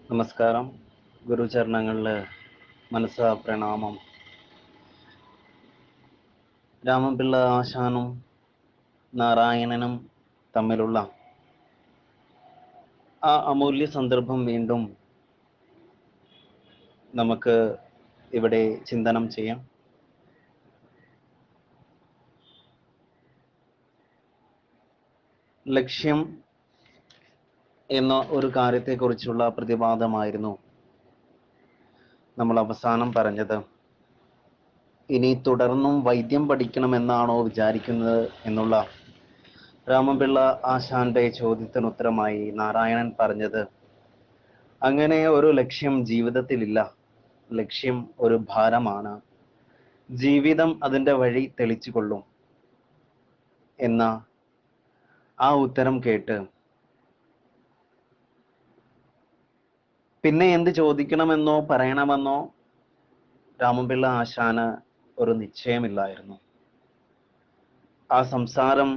നമസ്കാരം. ഗുരുചരണങ്ങളിൽ മനസ്സാ പ്രണാമം. രാമപിള്ള ആശാനും നാരായണനും തമ്മിലുള്ള ആ അമൂല്യ സന്ദർഭം വീണ്ടും നമുക്ക് ഇവിടെ ചിന്തനം ചെയ്യാം. ലക്ഷ്യം എന്ന ഒരു കാര്യത്തെക്കുറിച്ചുള്ള പ്രതിപാദമായിരുന്നു നമ്മൾ അവസാനം പറഞ്ഞത്. ഇനി തുടർന്നും വൈദ്യം പഠിക്കണമെന്നാണോ വിചാരിക്കുന്നത് എന്നുള്ള രാമപിള്ള ആശാന്റെ ചോദ്യത്തിന് ഉത്തരമായി നാരായണൻ പറഞ്ഞത്, അങ്ങനെ ഒരു ലക്ഷ്യം ജീവിതത്തിലില്ല. ലക്ഷ്യം ഒരു ഭാരമാണ്. ജീവിതം അതിൻ്റെ വഴി തെളിച്ചു കൊള്ളും എന്ന ആ ഉത്തരം കേട്ട് പിന്നെ എന്ത് ചോദിക്കണമെന്നോ പറയണമെന്നോ രാമപിള്ള ആശാന് ഒരു നിശ്ചയമില്ലായിരുന്നു. ആ സംസാരം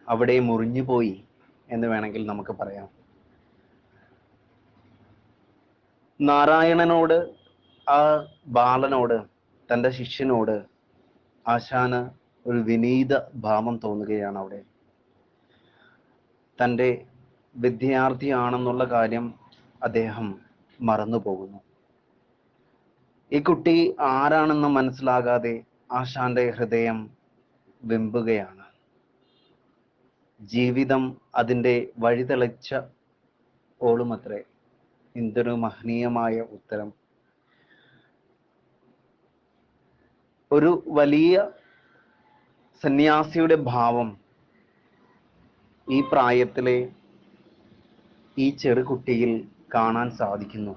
അവിടെ മുറിഞ്ഞുപോയി എന്ന് വേണമെങ്കിൽ നമുക്ക് പറയാം. നാരായണനോട്, ആ ബാലനോട്, തൻ്റെ ശിഷ്യനോട് ആശാന് ഒരു വിനീത ഭാവം തോന്നുകയാണ്. അവിടെ തൻ്റെ വിദ്യാർത്ഥിയാണെന്നുള്ള കാര്യം അദ്ദേഹം മറന്നു പോകുന്നു. ഈ കുട്ടി ആരാണെന്ന് മനസ്സിലാകാതെ ആശാന്റെ ഹൃദയം വെമ്പുകയാണ്. ജീവിതം അതിൻ്റെ വഴിതെളിച്ച ഓളുമത്രേ. എന്തൊരു മഹനീയമായ ഉത്തരം! ഒരു വലിയ സന്യാസിയുടെ ഭാവം ഈ പ്രായത്തിലെ ഈ ചെറുകുട്ടിയിൽ കാണാൻ സാധിക്കുന്നു.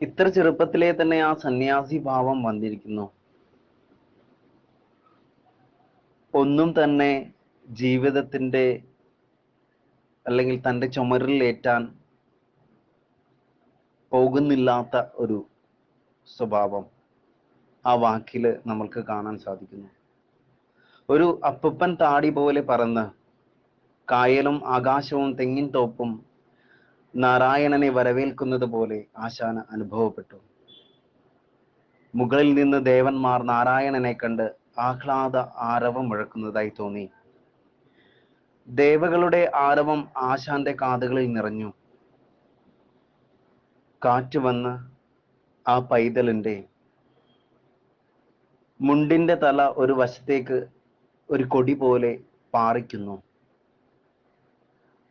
ഇത്ര ചെറുപ്പത്തിലെ തന്നെ ആ സന്യാസി ഭാവം വന്നിരിക്കുന്നു. ഒന്നും തന്നെ ജീവിതത്തിൻ്റെ അല്ലെങ്കിൽ തൻ്റെ ചുമരിൽ ഏറ്റാൻ പോകുന്നില്ലാത്ത ഒരു സ്വഭാവം ആ വാക്കിൽ നമ്മൾക്ക് കാണാൻ സാധിക്കുന്നു. ഒരു അപ്പൂപ്പൻ താടി പോലെ പറന്ന് കായലും ആകാശവും തെങ്ങിൻ തോപ്പും നാരായണനെ വരവേൽക്കുന്നത് പോലെ ആശാന് അനുഭവപ്പെട്ടു. മുകളിൽ നിന്ന് ദേവന്മാർ നാരായണനെ കണ്ട് ആഹ്ലാദ ആരവം മുഴക്കുന്നതായി തോന്നി. ദേവകളുടെ ആരവം ആശാന്റെ കാതുകളിൽ നിറഞ്ഞു. കാറ്റ് വന്ന് ആ പൈതലിന്റെ മുണ്ടിന്റെ തല ഒരു വശത്തേക്ക് ഒരു കൊടി പോലെ പാറിക്കുന്നു.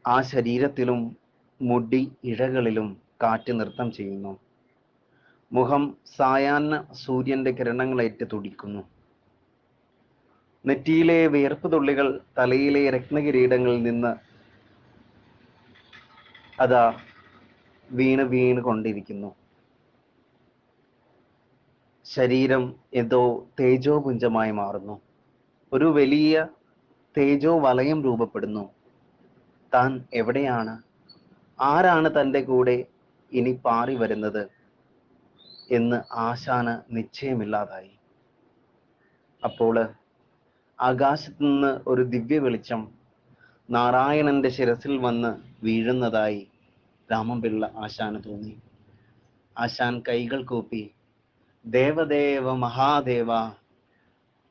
ആ ശരീരത്തിലും മുടി ഇഴകളിലും കാറ്റ് നൃത്തം ചെയ്യുന്നു. മുഖം സായാഹ്ന സൂര്യന്റെ കിരണങ്ങളേറ്റ് തുടിക്കുന്നു. നെറ്റിയിലെ വിയർപ്പ് തുള്ളികൾ തലയിലെ രത്നകിരീടങ്ങളിൽ നിന്ന് അതാ വീണ് വീണ് കൊണ്ടിരിക്കുന്നു. ശരീരം എന്തോ തേജോപുഞ്ചമായി മാറുന്നു. ഒരു വലിയ തേജോ വലയം രൂപപ്പെടുന്നു. താൻ എവിടെയാണ്? ആരാണ് തൻ്റെ കൂടെ ഇനി പാറി വരുന്നത് എന്ന് ആശാന് നിശ്ചയമില്ലാതായി. അപ്പോൾ ആകാശത്തു നിന്ന് ഒരു ദിവ്യ വെളിച്ചം നാരായണന്റെ ശിരസിൽ വന്ന് വീഴുന്നതായി രാമപിള്ള ആശാന് തോന്നി. ആശാൻ കൈകൾ കൂപ്പി, ദേവദേവ മഹാദേവ!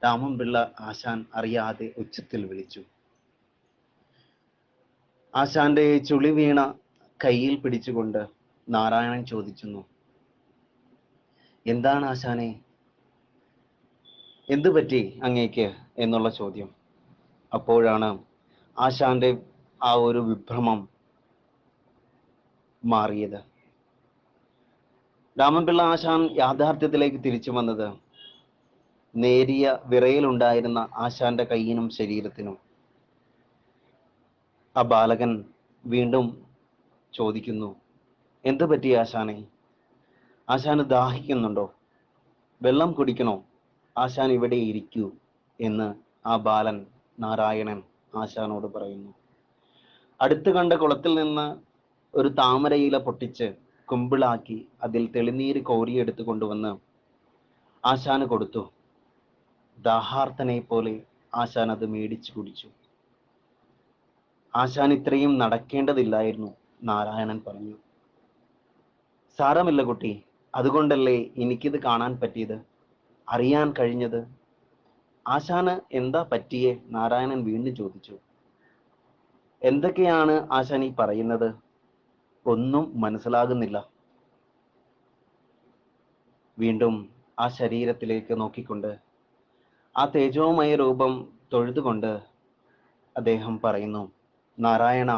രാമപിള്ള ആശാൻ അറിയാതെ ഉച്ചത്തിൽ വിളിച്ചു. ആശാന്റെ ചുളി വീണ കയ്യിൽ പിടിച്ചുകൊണ്ട് നാരായണൻ ചോദിക്കുന്നു, എന്താണ് ആശാനെ, എന്തു പറ്റി അങ്ങേക്ക് എന്നുള്ള ചോദ്യം. അപ്പോഴാണ് ആശാന്റെ ആ ഒരു വിഭ്രമം മാറിയത്. രാമപിള്ള ആശാൻ യാഥാർത്ഥ്യത്തിലേക്ക് തിരിച്ചു വന്നത് നേരിയ വിറയലുണ്ടായിരുന്ന ആശാന്റെ കയ്യിനും ശരീരത്തിനും. ആ ബാലകൻ വീണ്ടും ചോദിക്കുന്നു, എന്തു പറ്റി ആശാനെ? ആശാന് ദാഹിക്കുന്നുണ്ടോ? വെള്ളം കുടിക്കണോ? ആശാൻ ഇവിടെ ഇരിക്കൂ എന്ന് ആ ബാലൻ നാരായണൻ ആശാനോട് പറയുന്നു. അടുത്ത് കണ്ട കുളത്തിൽ നിന്ന് ഒരു താമരയില പൊട്ടിച്ച് കുമ്പിളാക്കി അതിൽ തെളിനീര് കോരിയെടുത്ത് കൊണ്ടുവന്ന് ആശാന് കൊടുത്തു. ദാഹാർത്തനെ പോലെ ആശാൻ അത് മേടിച്ചു കുടിച്ചു. ആശാൻ ഇത്രയും നടക്കേണ്ടതില്ലായിരുന്നു. നാരായണൻ പറഞ്ഞു. സാരമില്ല കുട്ടി, അതുകൊണ്ടല്ലേ എനിക്കിത് കാണാൻ പറ്റിയത്, അറിയാൻ കഴിഞ്ഞത്. ആശാന് എന്താ പറ്റിയേ? നാരായണൻ വീണ്ടും ചോദിച്ചു. എന്തൊക്കെയാണ് ആശാൻ ഈ പറയുന്നത്? ഒന്നും മനസ്സിലാകുന്നില്ല. വീണ്ടും ആ ശരീരത്തിലേക്ക് നോക്കിക്കൊണ്ട്, ആ തേജോമയ രൂപം തൊഴുതുകൊണ്ട് അദ്ദേഹം പറയുന്നു, നാരായണ,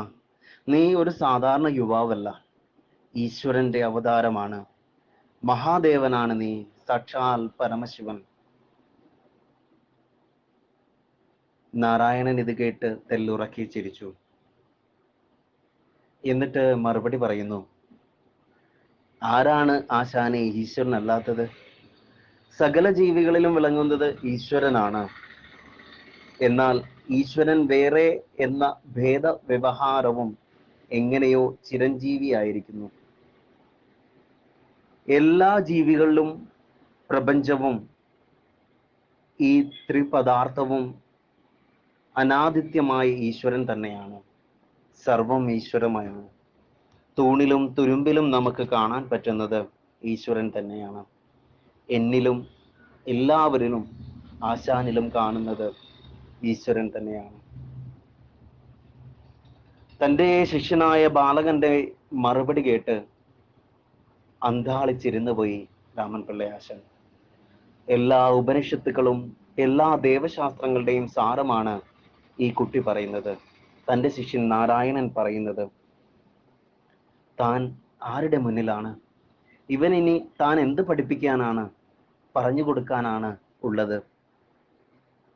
നീ ഒരു സാധാരണ യുവാവല്ല, ഈശ്വരന്റെ അവതാരമാണ്, മഹാദേവനാണ് നീ, സാക്ഷാൽ പരമശിവൻ. നാരായണൻ ഇത് കേട്ട് തെല്ലുറക്കി ചിരിച്ചു. എന്നിട്ട് മറുപടി പറയുന്നു, ആരാണ് ആശാനെ ഈശ്വരനല്ലാത്തത്? സകല ജീവികളിലും വിളങ്ങുന്നത് ഈശ്വരനാണ്. എന്നാൽ ഈശ്വരൻ വേറെ എന്ന ഭേദവ്യവഹാരവും എങ്ങനെയോ ചിരഞ്ജീവിയായിരിക്കുന്നു. എല്ലാ ജീവികളിലും പ്രപഞ്ചവും ഈ ത്രിപദാർത്ഥവും അനാദിത്യമായ ഈശ്വരൻ തന്നെയാണ്. സർവം ഈശ്വരമാണ്. തൂണിലും തുരുമ്പിലും നമുക്ക് കാണാൻ പറ്റുന്നത് ഈശ്വരൻ തന്നെയാണ്. എന്നിലും എല്ലാവരിലും ആശാനിലും കാണുന്നത് ഈശ്വരൻ തന്നെയാണ്. തൻ്റെ ശിഷ്യനായ ബാലകന്റെ മറുപടി കേട്ട് അന്ധാളിച്ചിരുന്നു പോയി രാമൻ പിള്ള ആശാൻ. എല്ലാ ഉപനിഷത്തുക്കളും എല്ലാ ദേവശാസ്ത്രങ്ങളുടെയും സാരമാണ് ഈ കുട്ടി പറയുന്നത്, തൻ്റെ ശിഷ്യൻ നാരായണൻ പറയുന്നത്. താൻ ആരുടെ മുന്നിലാണ്? ഇവൻ ഇനി താൻ എന്ത് പഠിപ്പിക്കാനാണ്, പറഞ്ഞു കൊടുക്കാനാണ് ഉള്ളത്?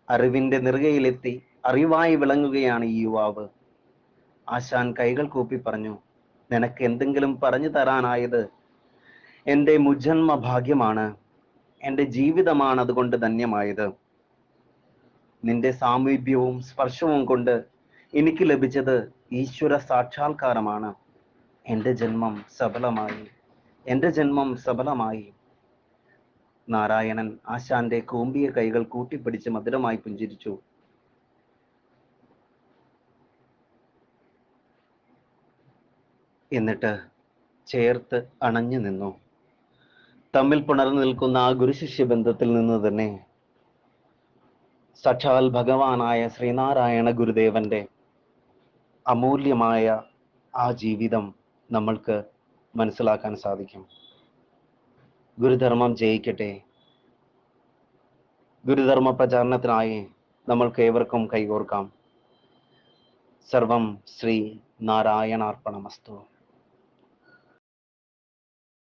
അറിവിന്റെ നെറുകയിലെത്തി അറിവായി വിളങ്ങുകയാണ് ഈ യുവാവ്. ആശാൻ കൈകൾ കൂപ്പി പറഞ്ഞു, നിനക്ക് എന്തെങ്കിലും പറഞ്ഞു തരാനായത് എൻ്റെ മുജന്മ ഭാഗ്യമാണ്, എൻ്റെ ജീവിതമാണ് അതുകൊണ്ട് ധന്യമായത്. നിന്റെ സാമീപ്യവും സ്പർശവും കൊണ്ട് എനിക്ക് ലഭിച്ചത് ഈശ്വര സാക്ഷാത്കാരമാണ്. എൻ്റെ ജന്മം സഫലമായി, എൻ്റെ ജന്മം സഫലമായി. നാരായണൻ ആശാന്റെ കൂമ്പിയ കൈകൾ കൂട്ടിപ്പിടിച്ച് മധുരമായി പുഞ്ചിരിച്ചു. എന്നിട്ട് ചേർത്ത് അണഞ്ഞു നിന്നു. തമ്മിൽ പുണർന്നു നിൽക്കുന്ന ആ ഗുരുശിഷ്യ ബന്ധത്തിൽ നിന്ന് തന്നെ സാക്ഷാൽ ഭഗവാനായ ശ്രീനാരായണ ഗുരുദേവന്റെ അമൂല്യമായ ആ ജീവിതം നമ്മൾക്ക് മനസ്സിലാക്കാൻ സാധിക്കും. ഗുരുധർമ്മം ജയിക്കട്ടെ. ഗുരുധർമ്മ പ്രചാരണത്തിനായി നമ്മൾക്ക് ഏവർക്കും കൈകോർക്കാം. സർവം ശ്രീ നാരായണാർപ്പണമസ്തു.